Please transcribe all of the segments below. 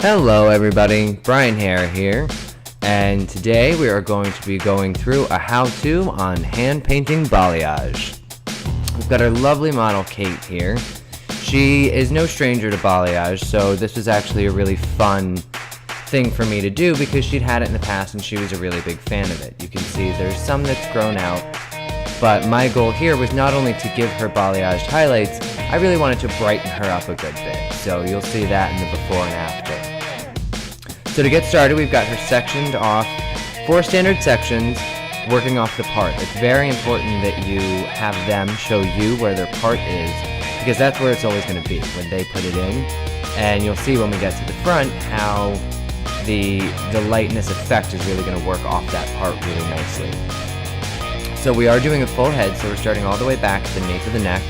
Hello everybody, Brian Hare here, and today we are going to be going through a how-to on hand painting balayage. We've got our lovely model Kate here. She is no stranger to balayage, so this was actually a really fun thing for me to do because she'd had it in the past and she was a really big fan of it. You can see there's some that's grown out, but my goal here was not only to give her balayage highlights, I really wanted to brighten her up a good bit. So you'll see that in the before and after. So to get started, we've got her sectioned off 4 standard sections, working off the part. It's very important that you have them show you where their part is, because that's where it's always going to be when they put it in. And you'll see when we get to the front how the lightness effect is really going to work off that part really nicely. So we are doing a full head, so we're starting all the way back to the nape of the neck.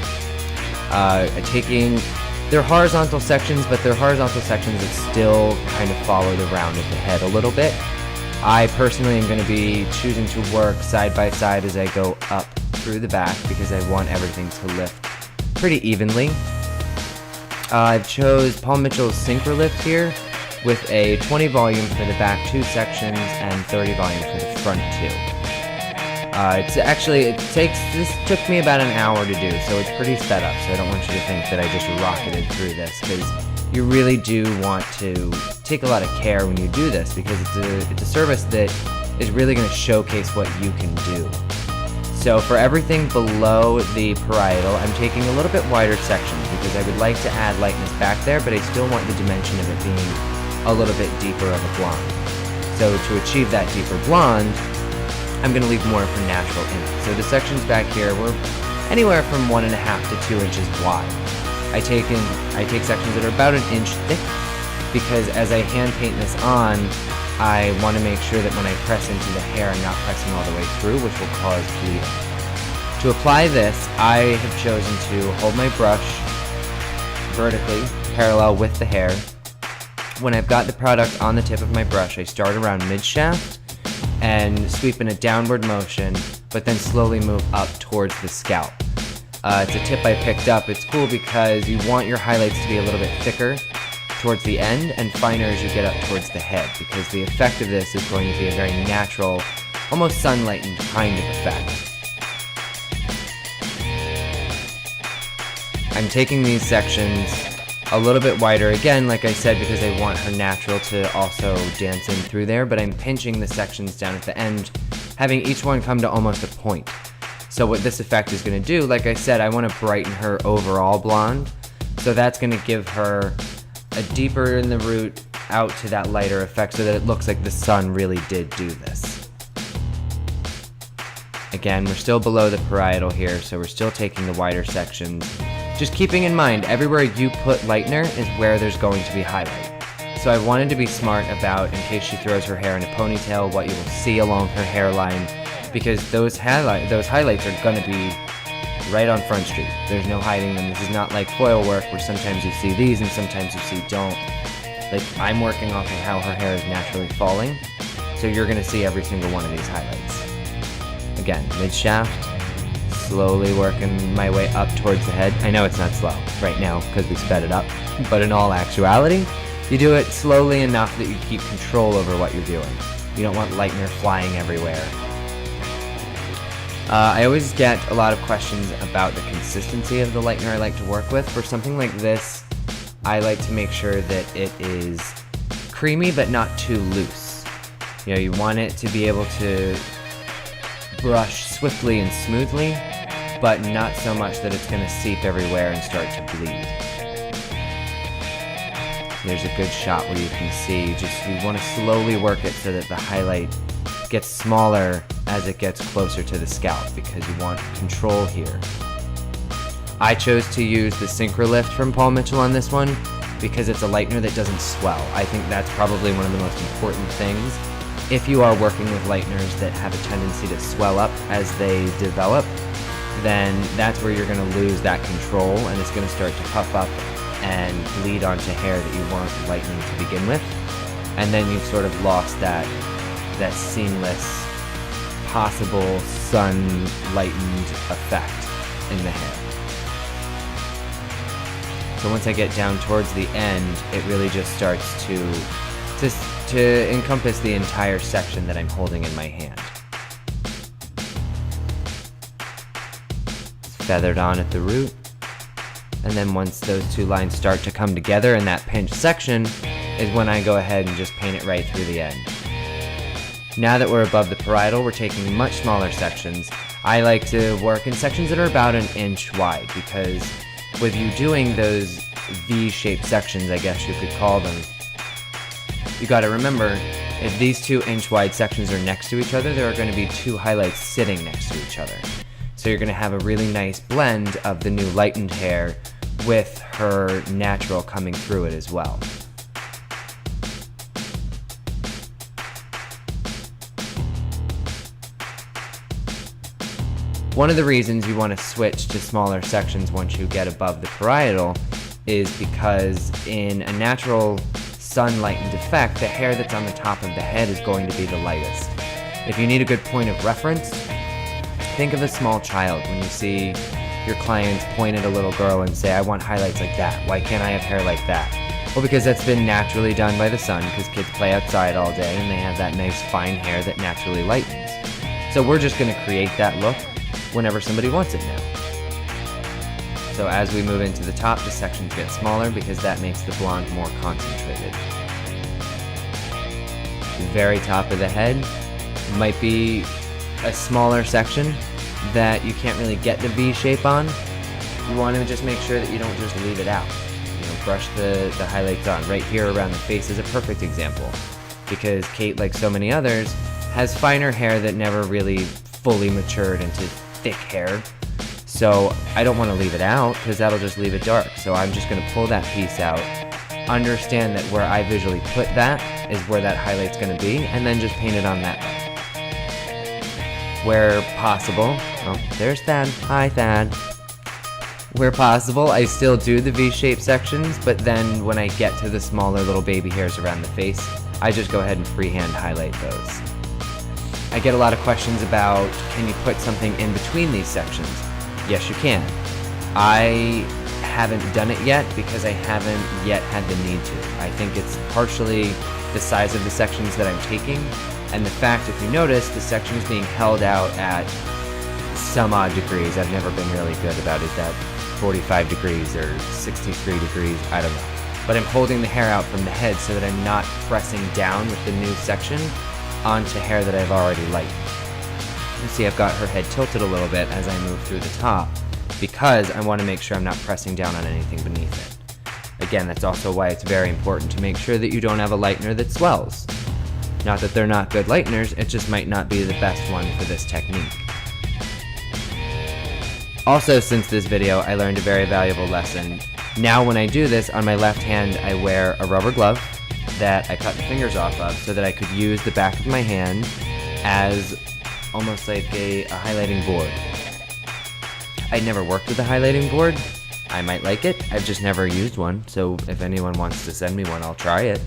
They're horizontal sections, but they're horizontal sections that still kind of follow the round of the head a little bit. I personally am going to be choosing to work side by side as I go up through the back because I want everything to lift pretty evenly. I've chose Paul Mitchell's Synchro Lift here with a 20 volume for the back 2 sections and 30 volume for the front 2. This took me about an hour to do, so it's pretty sped up, so I don't want you to think that I just rocketed through this, because you really do want to take a lot of care when you do this, because it's a service that is really going to showcase what you can do. So for everything below the parietal, I'm taking a little bit wider sections, because I would like to add lightness back there, but I still want the dimension of it being a little bit deeper of a blonde. So to achieve that deeper blonde, I'm going to leave more for natural in it. So the sections back here were anywhere from 1.5 to 2 inches wide. I take sections that are about 1 inch thick because as I hand paint this on, I want to make sure that when I press into the hair, I'm not pressing all the way through, which will cause bleeding. To apply this, I have chosen to hold my brush vertically, parallel with the hair. When I've got the product on the tip of my brush, I start around mid-shaft and sweep in a downward motion, but then slowly move up towards the scalp. It's a tip I picked up. It's cool because you want your highlights to be a little bit thicker towards the end and finer as you get up towards the head, because the effect of this is going to be a very natural, almost sunlightened kind of effect. I'm taking these sections a little bit wider again, like I said, because I want her natural to also dance in through there, but I'm pinching the sections down at the end, having each one come to almost a point. So what this effect is going to do, like I said, I want to brighten her overall blonde, so that's going to give her a deeper in the root out to that lighter effect so that it looks like the sun really did do this. Again, we're still below the parietal here, so we're still taking the wider sections. Just keeping in mind, everywhere you put lightener is where there's going to be highlight. So I wanted to be smart about, in case she throws her hair in a ponytail, what you will see along her hairline, because those highlights are going to be right on Front Street. There's no hiding them. This is not like foil work where sometimes you see these and sometimes you see don't. Like, I'm working off of how her hair is naturally falling, so you're going to see every single one of these highlights. Again, mid-shaft. Slowly working my way up towards the head. I know it's not slow right now because we sped it up, but in all actuality, you do it slowly enough that you keep control over what you're doing. You don't want lightener flying everywhere. I always get a lot of questions about the consistency of the lightener I like to work with. For something like this, I like to make sure that it is creamy but not too loose. You know, you want it to be able to brush swiftly and smoothly, but not so much that it's going to seep everywhere and start to bleed. There's a good shot where you can see, you want to slowly work it so that the highlight gets smaller as it gets closer to the scalp, because you want control here. I chose to use the Synchro Lift from Paul Mitchell on this one because it's a lightener that doesn't swell. I think that's probably one of the most important things. If you are working with lighteners that have a tendency to swell up as they develop, then that's where you're going to lose that control, and it's going to start to puff up and bleed onto hair that you want lightening to begin with, and then you've sort of lost that seamless, possible sun-lightened effect in the hair. So once I get down towards the end, it really just starts to encompass the entire section that I'm holding in my hand. It's feathered on at the root. And then once those two lines start to come together in that pinched section is when I go ahead and just paint it right through the end. Now that we're above the parietal, we're taking much smaller sections. I like to work in sections that are about 1 inch wide, because with you doing those V-shaped sections, I guess you could call them, you gotta remember, if these 2 inch wide sections are next to each other, there are going to be 2 highlights sitting next to each other. So you're going to have a really nice blend of the new lightened hair with her natural coming through it as well. One of the reasons you want to switch to smaller sections once you get above the parietal is because in a natural sun-lightened effect, the hair that's on the top of the head is going to be the lightest. If you need a good point of reference, think of a small child when you see your clients point at a little girl and say, I want highlights like that. Why can't I have hair like that? Well, because that's been naturally done by the sun, because kids play outside all day and they have that nice fine hair that naturally lightens. So we're just going to create that look whenever somebody wants it now. So as we move into the top, the sections get smaller because that makes the blonde more concentrated. The very top of the head might be a smaller section that you can't really get the V shape on. You want to just make sure that you don't just leave it out. You know, brush the highlights on. Right here around the face is a perfect example, because Kate, like so many others, has finer hair that never really fully matured into thick hair. So I don't want to leave it out because that'll just leave it dark. So I'm just going to pull that piece out, understand that where I visually put that is where that highlight's going to be, and then just paint it on that way. Where possible, oh, there's Thad. Hi, Thad. Where possible, I still do the V-shaped sections, but then when I get to the smaller little baby hairs around the face, I just go ahead and freehand highlight those. I get a lot of questions about, can you put something in between these sections? Yes, you can. I haven't done it yet because I haven't yet had the need to. I think it's partially the size of the sections that I'm taking, and the fact, if you notice, the section is being held out at some odd degrees. I've never been really good about it, that 45 degrees or 63 degrees, I don't know. But I'm holding the hair out from the head so that I'm not pressing down with the new section onto hair that I've already lightened. You see I've got her head tilted a little bit as I move through the top because I want to make sure I'm not pressing down on anything beneath it. Again, that's also why it's very important to make sure that you don't have a lightener that swells. Not that they're not good lighteners, it just might not be the best one for this technique. Also, since this video, I learned a very valuable lesson. Now when I do this, on my left hand, I wear a rubber glove that I cut the fingers off of so that I could use the back of my hand as almost like a highlighting board. I'd never worked with a highlighting board. I might like it. I've just never used one, so if anyone wants to send me one, I'll try it.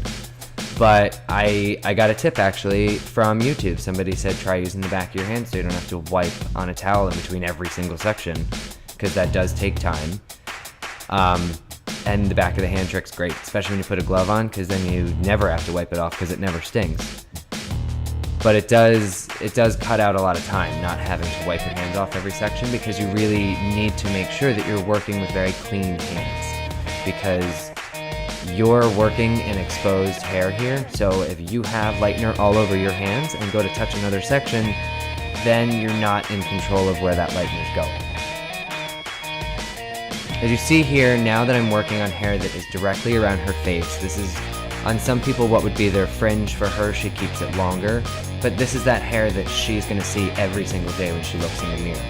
But I got a tip actually from YouTube. Somebody said try using the back of your hand so you don't have to wipe on a towel in between every single section, because that does take time. And the back of the hand trick's great, especially when you put a glove on, because then you never have to wipe it off because it never stings. But it does cut out a lot of time not having to wipe your hands off every section, because you really need to make sure that you're working with very clean hands, because you're working in exposed hair here. So if you have lightener all over your hands and go to touch another section, then you're not in control of where that lightener's going. As you see here, now that I'm working on hair that is directly around her face, this is on some people what would be their fringe. For her, she keeps it longer, but this is that hair that she's going to see every single day when she looks in the mirror.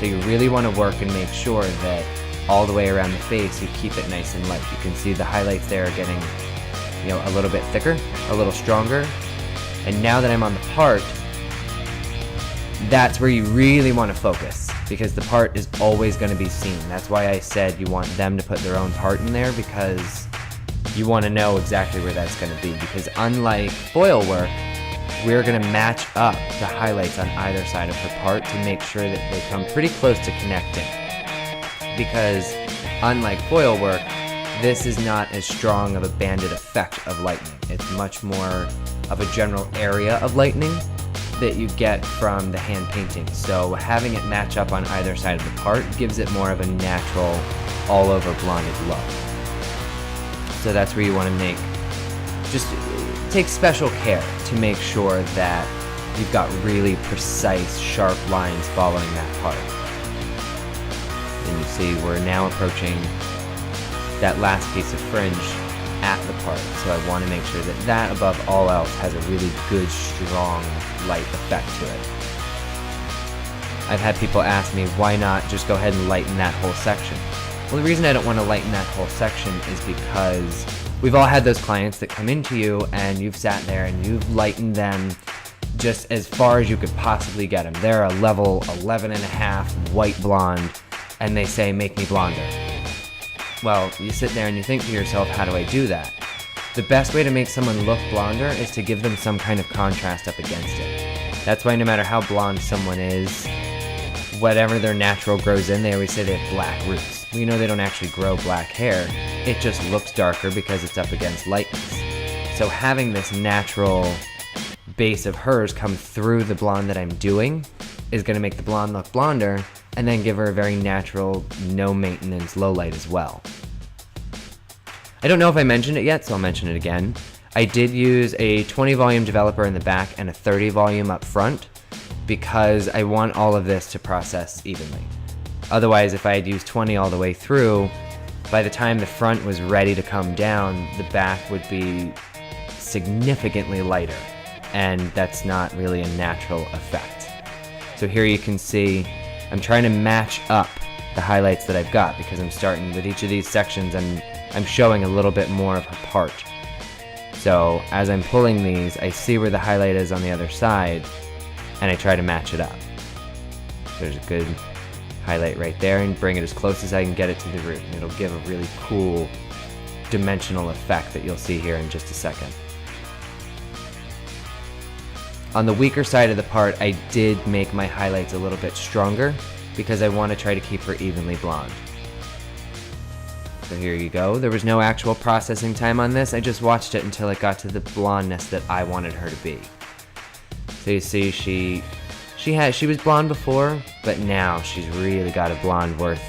So you really want to work and make sure that all the way around the face you keep it nice and light. You can see the highlights there are getting, you know, a little bit thicker, a little stronger. And now that I'm on the part, that's where you really want to focus, because the part is always going to be seen. That's why I said you want them to put their own part in there, because you want to know exactly where that's going to be. Because unlike foil work, we're going to match up the highlights on either side of her part to make sure that they come pretty close to connecting. Because unlike foil work, this is not as strong of a banded effect of lightning. It's much more of a general area of lightning that you get from the hand painting. So having it match up on either side of the part gives it more of a natural, all over blonded look. So that's where you want to just take special care to make sure that you've got really precise, sharp lines following that part. And you see we're now approaching that last piece of fringe at the part. So I want to make sure that that, above all else, has a really good, strong light effect to it. I've had people ask me, why not just go ahead and lighten that whole section? Well, the reason I don't want to lighten that whole section is because we've all had those clients that come into you and you've sat there and you've lightened them just as far as you could possibly get them. They're a level 11.5 white blonde and they say, make me blonder. Well, you sit there and you think to yourself, how do I do that? The best way to make someone look blonder is to give them some kind of contrast up against it. That's why no matter how blonde someone is, whatever their natural grows in, they always say they have black roots. We know they don't actually grow black hair, it just looks darker because it's up against lightness. So having this natural base of hers come through the blonde that I'm doing is going to make the blonde look blonder, and then give her a very natural, no maintenance low light as well. I don't know if I mentioned it yet, so I'll mention it again. I did use a 20 volume developer in the back and a 30 volume up front because I want all of this to process evenly. Otherwise, if I had used 20 all the way through, by the time the front was ready to come down, the back would be significantly lighter, and that's not really a natural effect. So here you can see I'm trying to match up the highlights that I've got because I'm starting with each of these sections and I'm showing a little bit more of her part. So as I'm pulling these, I see where the highlight is on the other side and I try to match it up. There's a good highlight right there and bring it as close as I can get it to the root. And it'll give a really cool dimensional effect that you'll see here in just a second. On the weaker side of the part, I did make my highlights a little bit stronger because I want to try to keep her evenly blonde. So here you go. There was no actual processing time on this. I just watched it until it got to the blondness that I wanted her to be. So you see she was blonde before, but now she's really got a blonde worth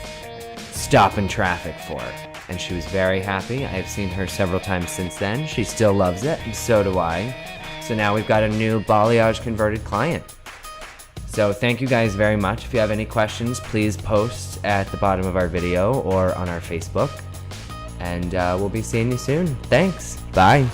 stopping traffic for. And she was very happy. I've seen her several times since then. She still loves it, and so do I. So now we've got a new Balayage converted client. So thank you guys very much. If you have any questions, please post at the bottom of our video or on our Facebook. And we'll be seeing you soon. Thanks. Bye.